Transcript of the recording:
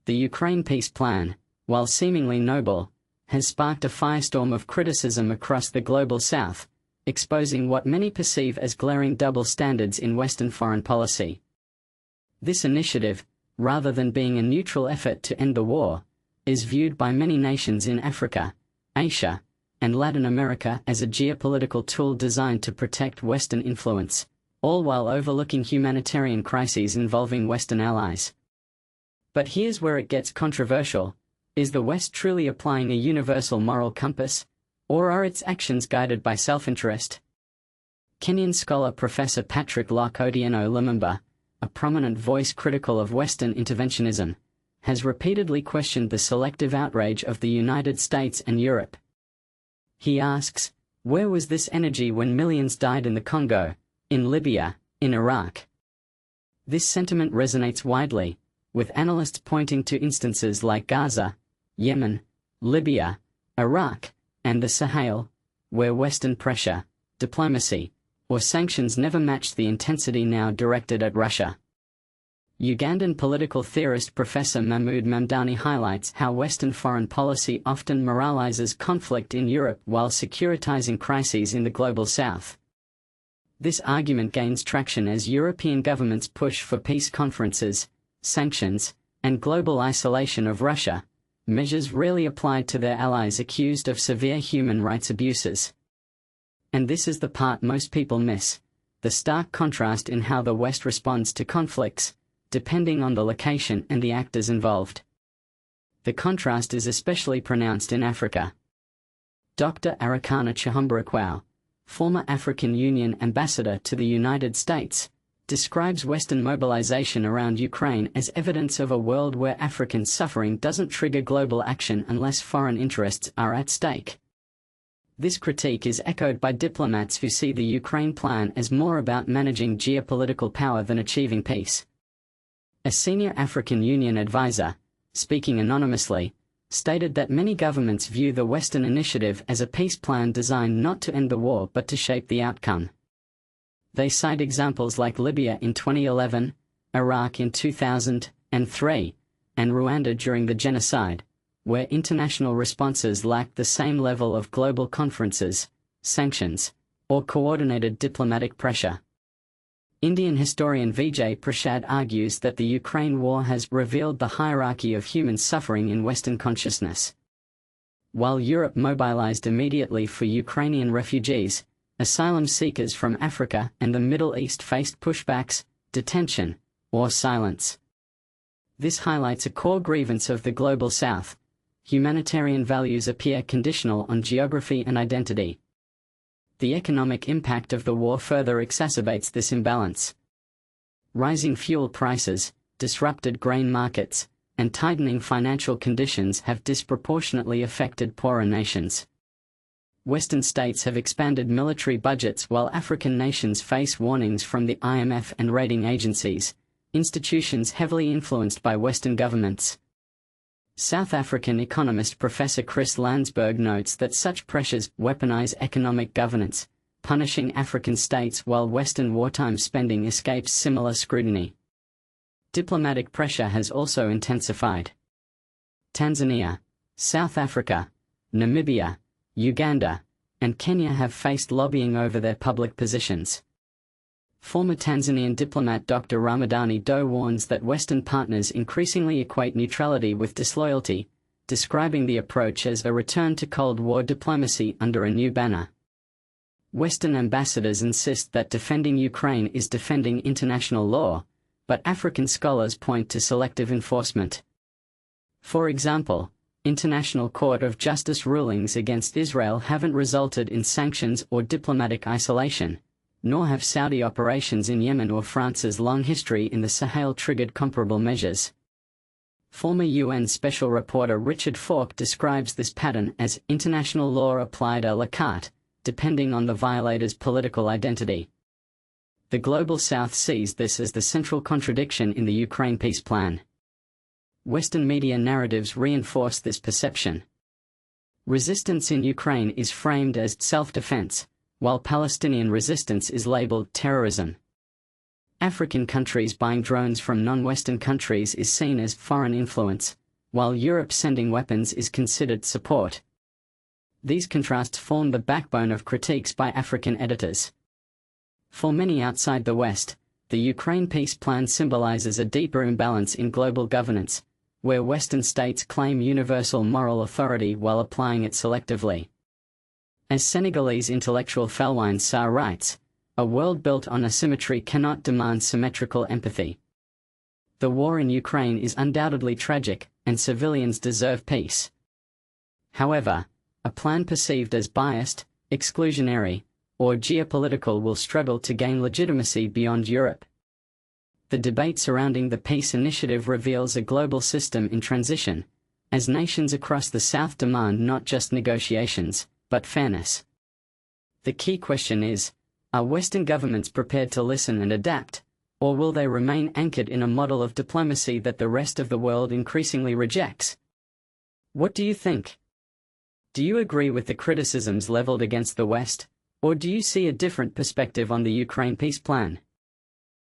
The Ukraine peace plan, while seemingly noble, has sparked a firestorm of criticism across the global South, exposing what many perceive as glaring double standards in Western foreign policy. This initiative, rather than being a neutral effort to end the war, is viewed by many nations in Africa, Asia, and Latin America as a geopolitical tool designed to protect Western influence, all while overlooking humanitarian crises involving Western allies. But here's where it gets controversial. Is the West truly applying a universal moral compass, or are its actions guided by self-interest? Kenyan scholar Professor Otieno Lumumba, a prominent voice critical of Western interventionism, has repeatedly questioned the selective outrage of the United States and Europe. He asks, where was this energy when millions died in the Congo, in Libya, in Iraq? This sentiment resonates widely, with analysts pointing to instances like Gaza, Yemen, Libya, Iraq, and the Sahel, where Western pressure, diplomacy, or sanctions never matched the intensity now directed at Russia. Ugandan political theorist Professor Mahmood Mamdani highlights how Western foreign policy often moralizes conflict in Europe while securitizing crises in the global South. This argument gains traction as European governments push for peace conferences, sanctions, and global isolation of Russia, measures rarely applied to their allies accused of severe human rights abuses. And this is the part most people miss: the stark contrast in how the West responds to conflicts, depending on the location and the actors involved. The contrast is especially pronounced in Africa. Dr. Arikana Chihumburakwao, former African Union ambassador to the United States, describes Western mobilization around Ukraine as evidence of a world where African suffering doesn't trigger global action unless foreign interests are at stake. This critique is echoed by diplomats who see the Ukraine plan as more about managing geopolitical power than achieving peace. A senior African Union advisor, speaking anonymously, stated that many governments view the Western initiative as a peace plan designed not to end the war but to shape the outcome. They cite examples like Libya in 2011, Iraq in 2003, and Rwanda during the genocide, where international responses lacked the same level of global conferences, sanctions, or coordinated diplomatic pressure. Indian historian Vijay Prashad argues that the Ukraine war has revealed the hierarchy of human suffering in Western consciousness. While Europe mobilized immediately for Ukrainian refugees, asylum seekers from Africa and the Middle East faced pushbacks, detention, or silence. This highlights a core grievance of the global South: humanitarian values appear conditional on geography and identity. The economic impact of the war further exacerbates this imbalance. Rising fuel prices, disrupted grain markets, and tightening financial conditions have disproportionately affected poorer nations. Western states have expanded military budgets while African nations face warnings from the IMF and rating agencies, institutions heavily influenced by Western governments. South African economist Professor Chris Landsberg notes that such pressures weaponize economic governance, punishing African states while Western wartime spending escapes similar scrutiny. Diplomatic pressure has also intensified. Tanzania, South Africa, Namibia, Uganda, and Kenya have faced lobbying over their public positions. Former Tanzanian diplomat Dr. Ramadhani Doe warns that Western partners increasingly equate neutrality with disloyalty, describing the approach as a return to Cold War diplomacy under a new banner. Western ambassadors insist that defending Ukraine is defending international law, but African scholars point to selective enforcement. For example, International Court of Justice rulings against Israel haven't resulted in sanctions or diplomatic isolation, nor have Saudi operations in Yemen or France's long history in the Sahel triggered comparable measures. Former UN Special Reporter Richard Falk describes this pattern as international law applied à la carte, depending on the violator's political identity. The Global South sees this as the central contradiction in the Ukraine peace plan. Western media narratives reinforce this perception. Resistance in Ukraine is framed as self-defense, while Palestinian resistance is labeled terrorism. African countries buying drones from non-Western countries is seen as foreign influence, while Europe sending weapons is considered support. These contrasts form the backbone of critiques by African editors. For many outside the West, the Ukraine peace plan symbolizes a deeper imbalance in global governance, where Western states claim universal moral authority while applying it selectively. As Senegalese intellectual Felwine Sarr writes, "A world built on asymmetry cannot demand symmetrical empathy." The war in Ukraine is undoubtedly tragic, and civilians deserve peace. However, a plan perceived as biased, exclusionary, or geopolitical will struggle to gain legitimacy beyond Europe. The debate surrounding the peace initiative reveals a global system in transition, as nations across the South demand not just negotiations, but fairness. The key question is, are Western governments prepared to listen and adapt, or will they remain anchored in a model of diplomacy that the rest of the world increasingly rejects? What do you think? Do you agree with the criticisms leveled against the West, or do you see a different perspective on the Ukraine peace plan?